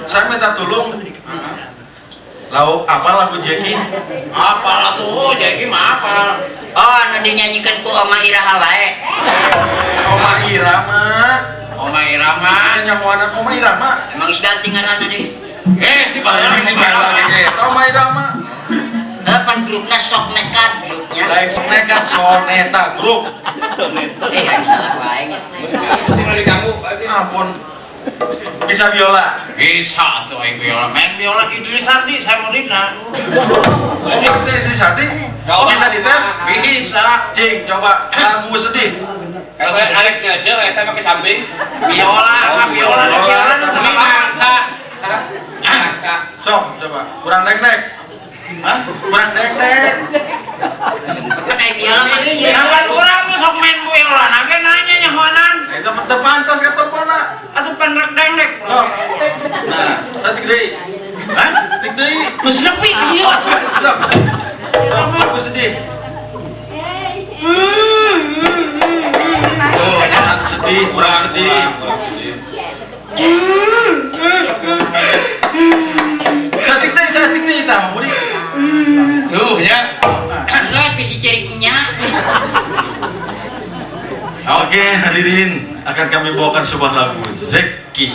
Saya minta tolong. Lauk apa lagu Jeki? Apa lagu Jeki mah apa? Oh, anu dinyanyikan ku Oma Ira wae. Oma Irama. Oma Irama. Nyamuanan Oma Irama. Emang geus ganti ngaranna deui. Dibayar lagi. Oma Irama. Pan grupna sok nekat grupnya. Lain sok nekat soneta grup. Aing salah wae nya. Tinggal diganggu. Ampun. Bisa biola. Bisa tuh aing biola. Main biola Idris Sardi saya muridna. Oh, ngerti di Sati? Bisa dites? Bisa. Cing, coba lagu sedih. Kalau aliknya sih eta pakai samping. Biola, biola tapi mata. Sok, coba. Kurang dek-dek. Hah? Kurang dek-dek. Kan aya biola mah ieu. Lawan urang nu sok main biola, nage nanya nyahoanan. Eta teu pantas ka teleponna. Atuh penrek dendek. Sok. Nah, satik deui. Hah? Tik deui. Geus nepi ieu atuh. Sok. Sok, lagu sedih. Oh, kurang sedih, kurang sedih. Satik deui tah, Budi. Tuh ya. Geus bisi cerinya. Oke, hadirin, akan kami bawakan sebuah lagu Zeki.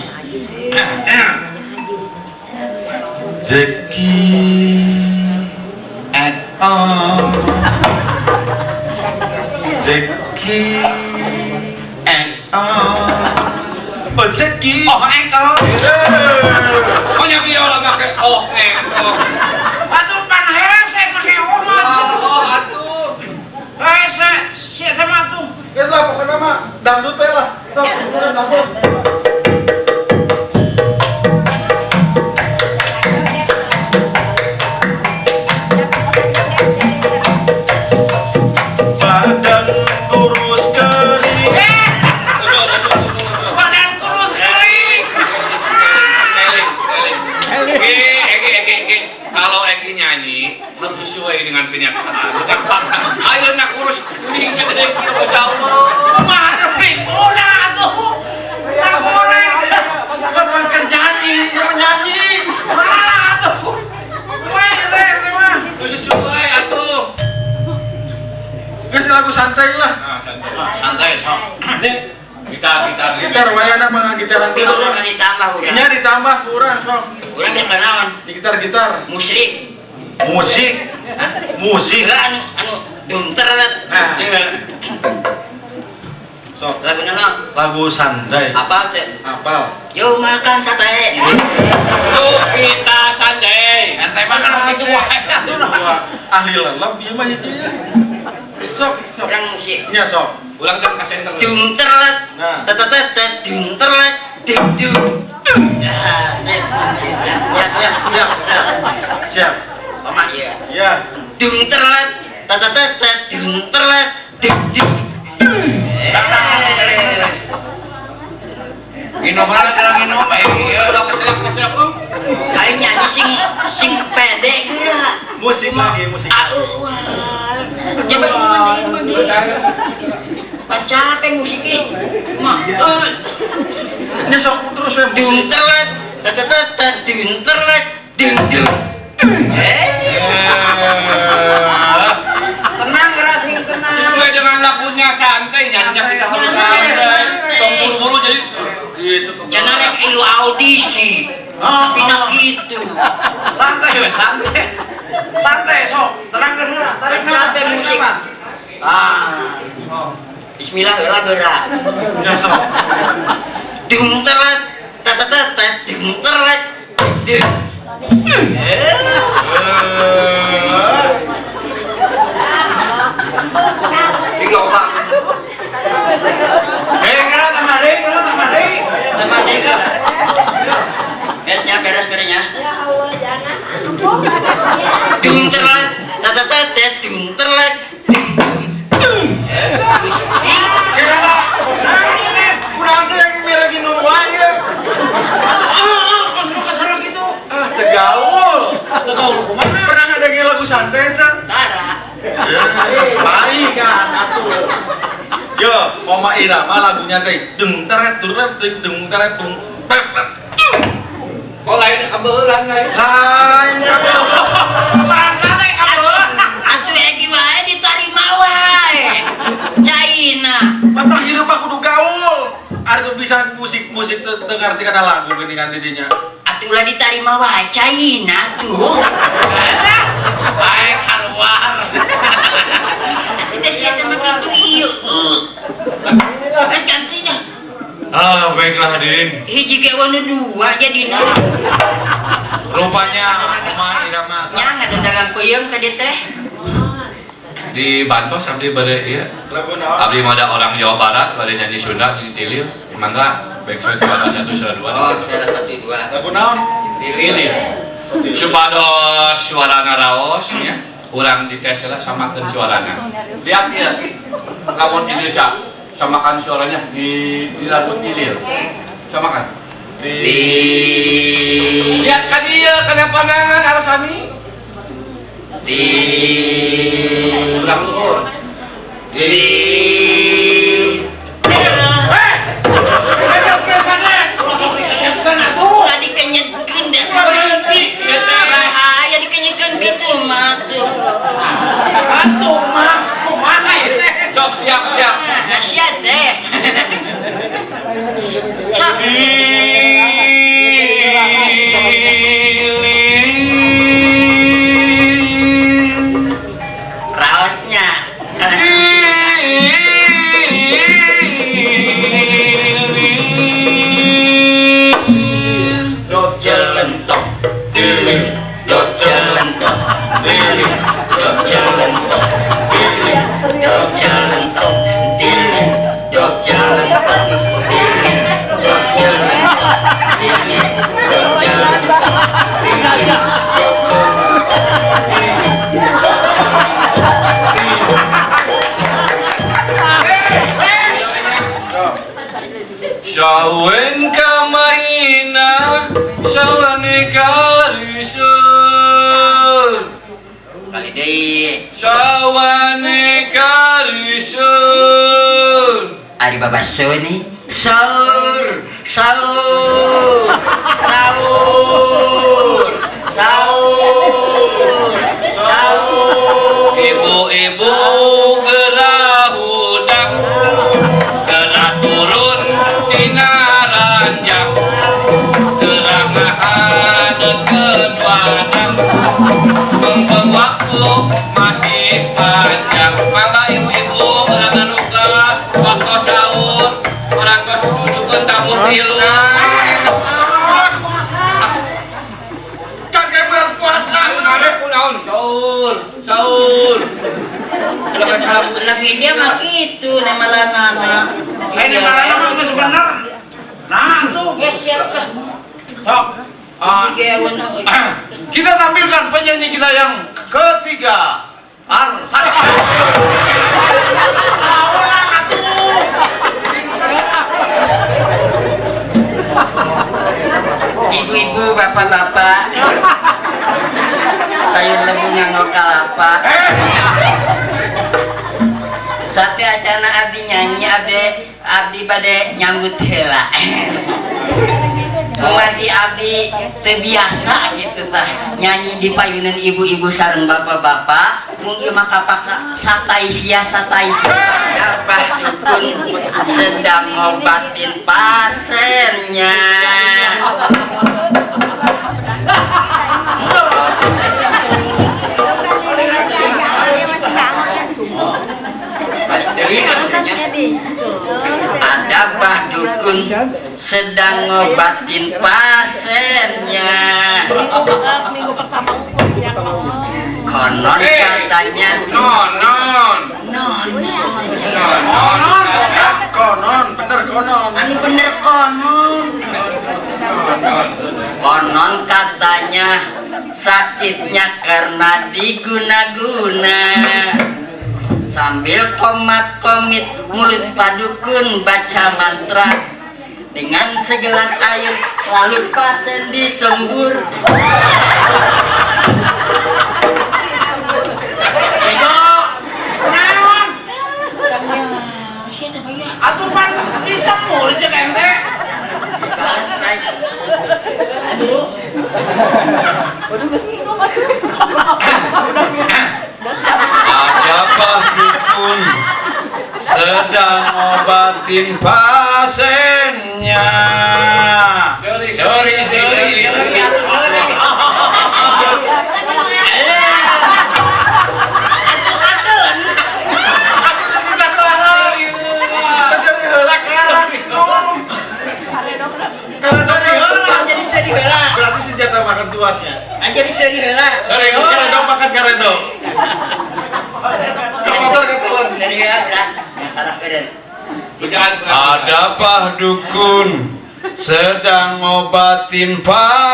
Zeki and on. Zeki and on. Oh, Zeki. Oh, engkol. Oh, nya biola make oh engkol. Atuh pan hese make oma tuh. Oh, atuh. Hese, sia teh mah tuh. Lah, pokoknya mah dangdut teh lah. Sok, beneran dangdut. Badan kurus kering. Badan kurus kering. Egi. Kalau Egi nyanyi harus sesuai dengan kenyataan. Bukan fakta. Ayo nak kurus kuning segede kieu Masya Allah. Kumaha nih? Udah tuh. Nak goreng. Bukan nyanyi, yang menyanyi. Salah tuh. Weh, teh mah. Sesuai atuh. Geus lagu santai lah. Nah, santai sok. Nih, Gitar. wayana mah gitaran Biola kurang. ditambah urang. Nya ditambah kurang, sok. Urang ge kanaon? Di gitar. Musyrik. Musik. Enggak anu dumteret. Sok. Laguna naon? Lagu santai. Apa teh? Apal. Yuk makan sate. Tuh kita santai. Ente mah kan gitu wae atuh. Ahli lelep ieu mah ieu. Sok. Urang musik. Nya sok. Ulang cek kasen terus. Dumteret. Nah. Tetetet dumteret. Dum. Ya, Siap. Oma ieu. Ya. Dumteret. Tetetet dumteret. Dum. Minum mana terang minum ieu udah keselak om. Aing nyanyi sing pede geura. Musik lagi, musik. Coba mandi. Capek musiknya. Mah. Nya sok terus we. Dumteret. Tetetet dumteret. Dum. Tenang gerak sing tenang. Sesuai dengan lagunya santai nyanyinya kita harus santai. Sok buru-buru jadi gitu. Jangan rek ilu audisi. Tapi nak gitu. Santai we santai. Santai sok. Tenang geura. Tarik nafas. Capek musik. Ah, sok. Bismillah heula geura. Nya sok. Dumteret. Tetetet dumteret. Dum. Tinggal otak. Geura tamade. Nama deka. Bednya beres-beresnya. Ya Allah, jangan. Dumteret. Tetetet dumteret. Kurang saya yang lagi nungguan ya. Kasar gitu. Tegaul kumaha? Pernah ngadengin lagu santai teh? Tara. Baik kan atuh. Yo, Oma Irama lagunya teh deng teret teret deng teret tung. kebelan lain. Lain Perang sate kabel. Atuh egi wae ditarima wae. Caina. patah hidup aku kudu gaul. Ada bisa musik dengar tinggal lagu gini kan didinya. Atuh ulah ditarima wae Caina tuh. Alah. Baik keluar. Kita siapa begitu ieu. Gantinya. Ah, baiklah hadirin. Hiji ge wana dua jadina. Rupanya Oma irama Nya ngadadagang peuyeum ka dieu teh. Di Bantos abdi bade ieu. lagu naon? Abdi mah ada orang Jawa Barat bade nyanyi Sunda di Tilil. Mangga baik suara 1 suara 2. Oh, salah satu dua. Lagu naon? Tilil. Supados suarana raos nya. Urang dites lah samakeun suarana. Siap ya. Lamun Indonesia samakan suaranya di lagu Tilil. Samakan. Lihat ka dieu kana pandangan Arsani. Ulang sur. Ulah dikenyetkeun deh. Bahaya dikenyetkeun gitu mah tuh. Atuh mah kumaha ieu teh? Sok siap. Nasihat deh. Sok. Raosnya. Jelentok, dilin, dot jelentok, dilin, dot jelentok, dilin, dot jelentok, dilin, dot jelentok, dilin, dot jelentok, dilin, dot jelentok, Sawen kamahina sawane karisun kali deui. sawane karisun Ari babaso nih. Sahur, sahur, sahur, sahur, sahur. ibu-ibu gerah udang gerah turun tina ranjang gerah ngahadekeun wadang mumpung waktu masih panjang maka ibu-ibu gerah ngaduka waktu sahur orang kos dudukeun tamu tilu Kan kayak bulan puasa. ada kunaon sahur Lagu India mah gitu nemalanana. Ini malana mah geus bener. Nah tuh. Ya siap lah. Sok. Jika wana. Kita tampilkan penyanyi kita yang ketiga. Arsani. Awalan atuh. Ibu-ibu, bapak-bapak. Sayur lebu nganggo kalapa. Sate acana abdi nyanyi abdi bade nyambut heula. Kumadi abdi teu biasa gitu tah nyanyi di payunan ibu-ibu sareng bapak-bapak mung ieu mah kapaksa satai sia Abah dukun sedang ngobatin pasiennya. Ada Bah Dukun sedang ngobatin pasiennya. Konon katanya Konon, bener konon. anu bener konon. Konon katanya sakitnya karena diguna-guna. Sambil komat-komit mulut padukun baca mantra dengan segelas air lalu pasien disembur. Atuh pan disembur cek ente. Aduh, ngobatin pasiennya. Sorry. Jadi seri heula. Berarti senjata makan tuannya. Jadi seri heula. Sorry, karedok makan karedok. Motor ketelan. Seri heula ulah. Yang karakterin. Jangan Ada Pak Dukun sedang ngobatin